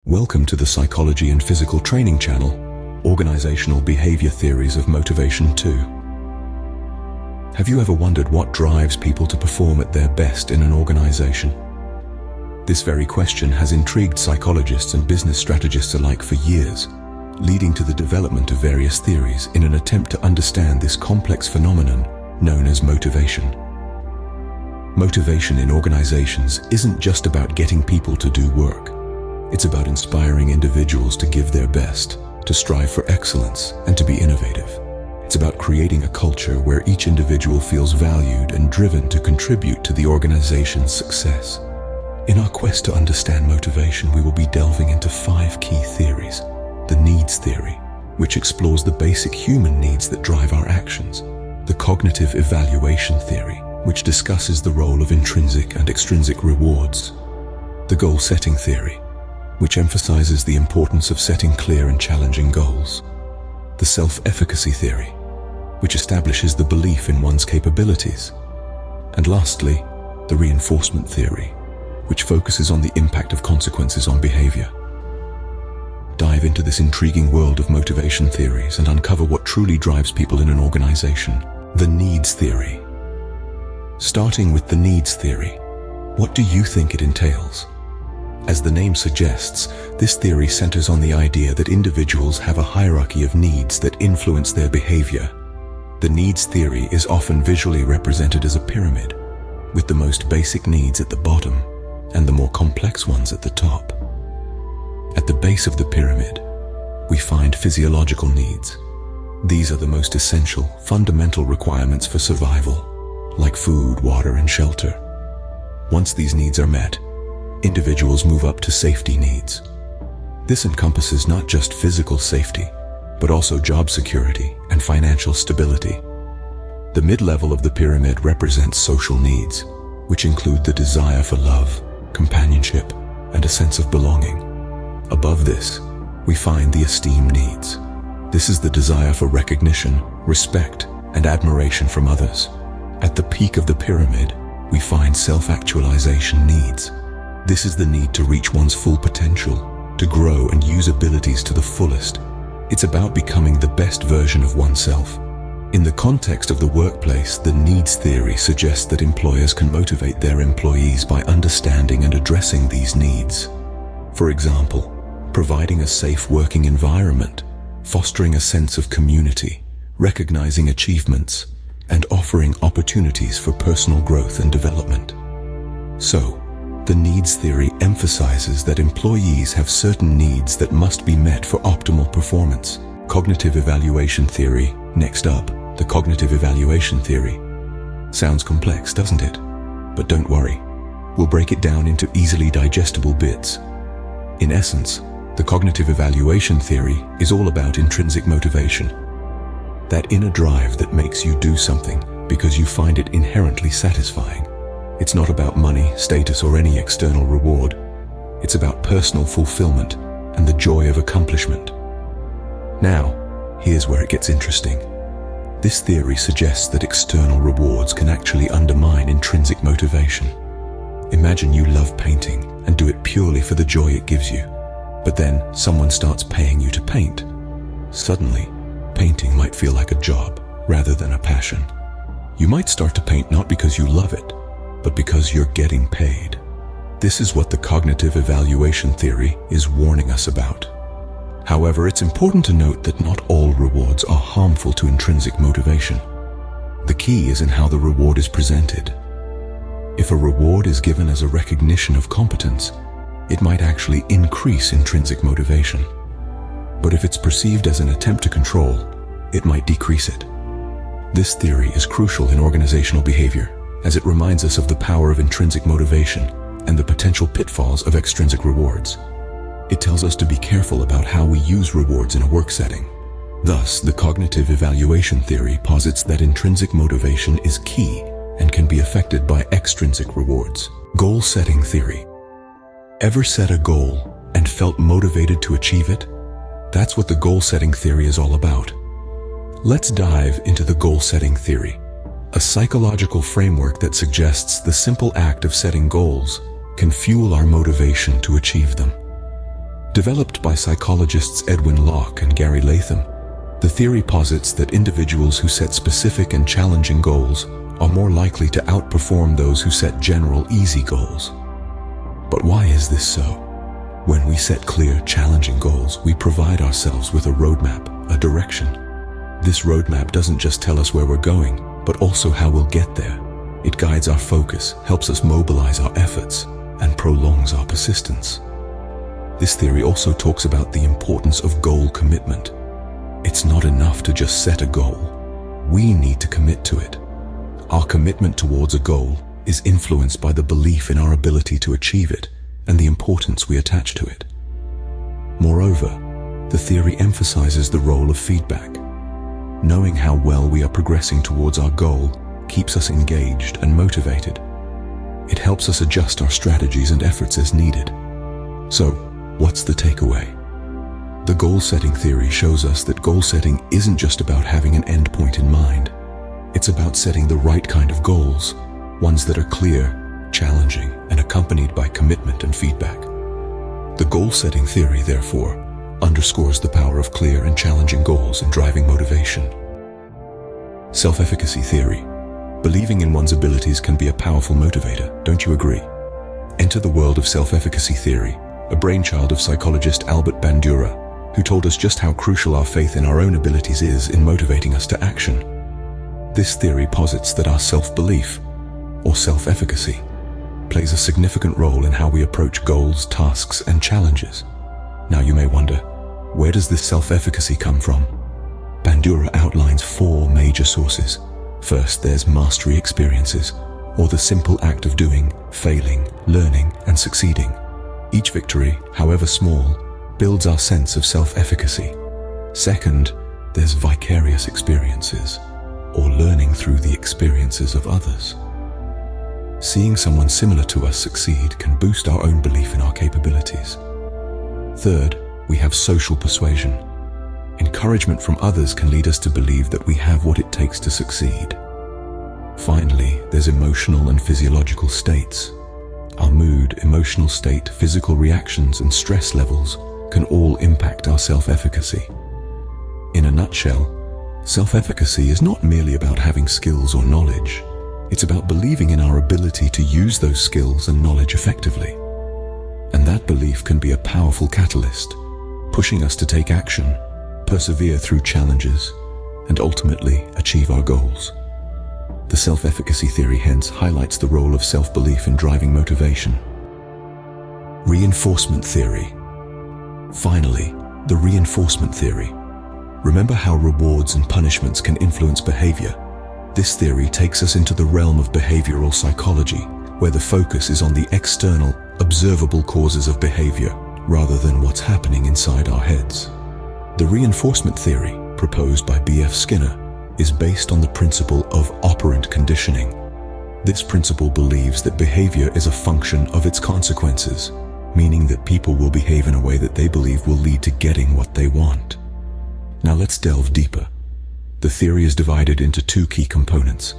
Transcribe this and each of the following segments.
Welcome to the Psychology and Physical Training channel, Organizational Behavior Theories of Motivation 2. Have you ever wondered what drives people to perform at their best in an organization? This very question has intrigued psychologists and business strategists alike for years, leading to the development of various theories in an attempt to understand this complex phenomenon known as motivation. Motivation in organizations isn't just about getting people to do work. It's about inspiring individuals to give their best, to strive for excellence, and to be innovative. It's about creating a culture where each individual feels valued and driven to contribute to the organization's success. In our quest to understand motivation, we will be delving into 5 key theories. The needs theory, which explores the basic human needs that drive our actions. The cognitive evaluation theory, which discusses the role of intrinsic and extrinsic rewards. The goal-setting theory, which emphasizes the importance of setting clear and challenging goals. The self-efficacy theory, which establishes the belief in one's capabilities. And lastly, the reinforcement theory, which focuses on the impact of consequences on behavior. Dive into this intriguing world of motivation theories and uncover what truly drives people in an organization. The needs theory. Starting with the needs theory, what do you think it entails? As the name suggests, this theory centers on the idea that individuals have a hierarchy of needs that influence their behavior. The needs theory is often visually represented as a pyramid, with the most basic needs at the bottom and the more complex ones at the top. At the base of the pyramid, we find physiological needs. These are the most essential, fundamental requirements for survival, like food, water, and shelter. Once these needs are met, individuals move up to safety needs. This encompasses not just physical safety, but also job security and financial stability. The mid-level of the pyramid represents social needs, which include the desire for love, companionship, and a sense of belonging. Above this, we find the esteem needs. This is the desire for recognition, respect, and admiration from others. At the peak of the pyramid, we find self-actualization needs. This is the need to reach one's full potential, to grow and use abilities to the fullest. It's about becoming the best version of oneself. In the context of the workplace, the needs theory suggests that employers can motivate their employees by understanding and addressing these needs. For example, providing a safe working environment, fostering a sense of community, recognizing achievements, and offering opportunities for personal growth and development. So, the needs theory emphasizes that employees have certain needs that must be met for optimal performance. Cognitive evaluation theory. Next up, the cognitive evaluation theory. Sounds complex, doesn't it? But don't worry. We'll break it down into easily digestible bits. In essence, the cognitive evaluation theory is all about intrinsic motivation. That inner drive that makes you do something because you find it inherently satisfying. It's not about money, status, or any external reward. It's about personal fulfillment and the joy of accomplishment. Now, here's where it gets interesting. This theory suggests that external rewards can actually undermine intrinsic motivation. Imagine you love painting and do it purely for the joy it gives you. But then someone starts paying you to paint. Suddenly, painting might feel like a job rather than a passion. You might start to paint not because you love it, but because you're getting paid. This is what the cognitive evaluation theory is warning us about. However, it's important to note that not all rewards are harmful to intrinsic motivation. The key is in how the reward is presented. If a reward is given as a recognition of competence, it might actually increase intrinsic motivation. But if it's perceived as an attempt to control, it might decrease it. This theory is crucial in organizational behavior, as it reminds us of the power of intrinsic motivation and the potential pitfalls of extrinsic rewards. It tells us to be careful about how we use rewards in a work setting. Thus, the cognitive evaluation theory posits that intrinsic motivation is key and can be affected by extrinsic rewards. Goal-setting theory. Ever set a goal and felt motivated to achieve it? That's what the goal-setting theory is all about. Let's dive into the goal-setting theory, a psychological framework that suggests the simple act of setting goals can fuel our motivation to achieve them. Developed by psychologists Edwin Locke and Gary Latham, the theory posits that individuals who set specific and challenging goals are more likely to outperform those who set general, easy goals. But why is this so? When we set clear, challenging goals, we provide ourselves with a roadmap, a direction. This roadmap doesn't just tell us where we're going, but also how we'll get there. It guides our focus, helps us mobilize our efforts, and prolongs our persistence. This theory also talks about the importance of goal commitment. It's not enough to just set a goal. We need to commit to it. Our commitment towards a goal is influenced by the belief in our ability to achieve it and the importance we attach to it. Moreover, the theory emphasizes the role of feedback. Knowing how well we are progressing towards our goal keeps us engaged and motivated. It helps us adjust our strategies and efforts as needed. So, what's the takeaway? The goal-setting theory shows us that goal setting isn't just about having an endpoint in mind. It's about setting the right kind of goals, ones that are clear, challenging, and accompanied by commitment and feedback. The goal-setting theory, therefore, underscores the power of clear and challenging goals in driving motivation. Self-efficacy theory. Believing in one's abilities can be a powerful motivator, don't you agree? Enter the world of self-efficacy theory, a brainchild of psychologist Albert Bandura, who told us just how crucial our faith in our own abilities is in motivating us to action. This theory posits that our self-belief, or self-efficacy, plays a significant role in how we approach goals, tasks, and challenges. Now you may wonder, where does this self-efficacy come from? Bandura outlines 4 major sources. First, there's mastery experiences, or the simple act of doing, failing, learning, and succeeding. Each victory, however small, builds our sense of self-efficacy. Second, there's vicarious experiences, or learning through the experiences of others. Seeing someone similar to us succeed can boost our own belief in our capabilities. Third, we have social persuasion. Encouragement from others can lead us to believe that we have what it takes to succeed. Finally, there's emotional and physiological states. Our mood, emotional state, physical reactions, and stress levels can all impact our self-efficacy. In a nutshell, self-efficacy is not merely about having skills or knowledge. It's about believing in our ability to use those skills and knowledge effectively. And that belief can be a powerful catalyst, pushing us to take action, persevere through challenges, and ultimately achieve our goals. The self-efficacy theory hence highlights the role of self-belief in driving motivation. Reinforcement theory. Finally, the reinforcement theory. Remember how rewards and punishments can influence behavior? This theory takes us into the realm of behavioral psychology, where the focus is on the external, observable causes of behavior, rather than what's happening inside our heads. The reinforcement theory, proposed by B.F. Skinner, is based on the principle of operant conditioning. This principle believes that behavior is a function of its consequences, meaning that people will behave in a way that they believe will lead to getting what they want. Now let's delve deeper. The theory is divided into 2 key components: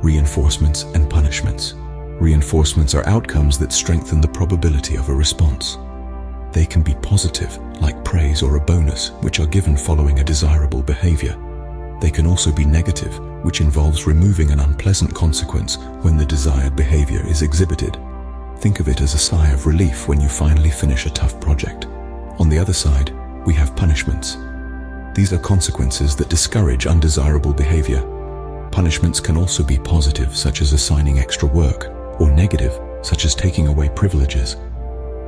reinforcements and punishments. Reinforcements are outcomes that strengthen the probability of a response. They can be positive, like praise or a bonus, which are given following a desirable behavior. They can also be negative, which involves removing an unpleasant consequence when the desired behavior is exhibited. Think of it as a sigh of relief when you finally finish a tough project. On the other side, we have punishments. These are consequences that discourage undesirable behavior. Punishments can also be positive, such as assigning extra work, or negative, such as taking away privileges.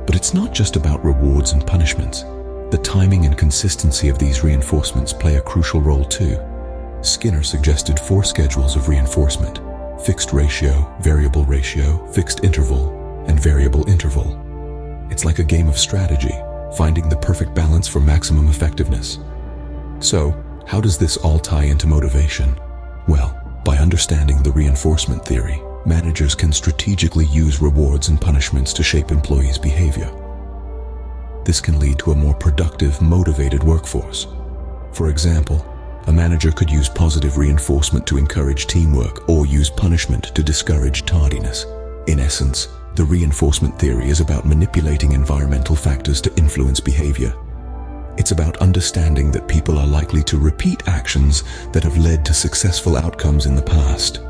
But it's not just about rewards and punishments. The timing and consistency of these reinforcements play a crucial role too. Skinner suggested 4 schedules of reinforcement: fixed ratio, variable ratio, fixed interval, and variable interval. It's like a game of strategy, finding the perfect balance for maximum effectiveness. So, how does this all tie into motivation? Well, by understanding the reinforcement theory, managers can strategically use rewards and punishments to shape employees' behavior. This can lead to a more productive, motivated workforce. For example, a manager could use positive reinforcement to encourage teamwork or use punishment to discourage tardiness. In essence, the reinforcement theory is about manipulating environmental factors to influence behavior. It's about understanding that people are likely to repeat actions that have led to successful outcomes in the past.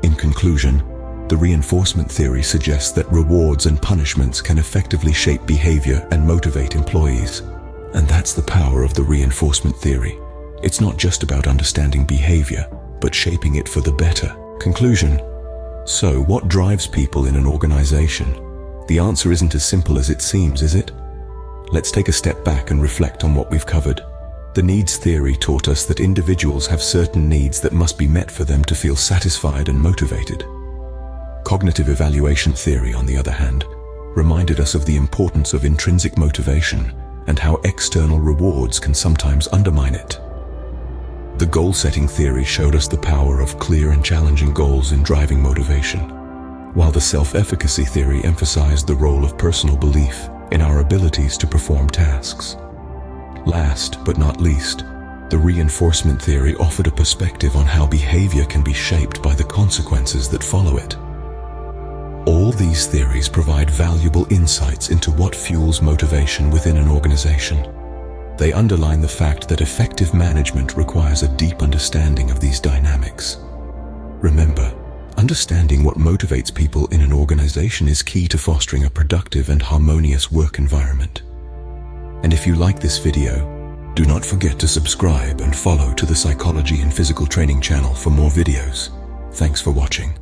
In conclusion, the reinforcement theory suggests that rewards and punishments can effectively shape behavior and motivate employees. And that's the power of the reinforcement theory. It's not just about understanding behavior, but shaping it for the better. Conclusion. So, what drives people in an organization? The answer isn't as simple as it seems, is it? Let's take a step back and reflect on what we've covered. The needs theory taught us that individuals have certain needs that must be met for them to feel satisfied and motivated. Cognitive evaluation theory, on the other hand, reminded us of the importance of intrinsic motivation and how external rewards can sometimes undermine it. The goal-setting theory showed us the power of clear and challenging goals in driving motivation, while the self-efficacy theory emphasized the role of personal belief in our abilities to perform tasks. Last but not least, the reinforcement theory offered a perspective on how behavior can be shaped by the consequences that follow it. All these theories provide valuable insights into what fuels motivation within an organization. They underline the fact that effective management requires a deep understanding of these dynamics. Remember, understanding what motivates people in an organization is key to fostering a productive and harmonious work environment. And if you like this video, do not forget to subscribe and follow to the Psychology and Physical Training channel for more videos. Thanks for watching.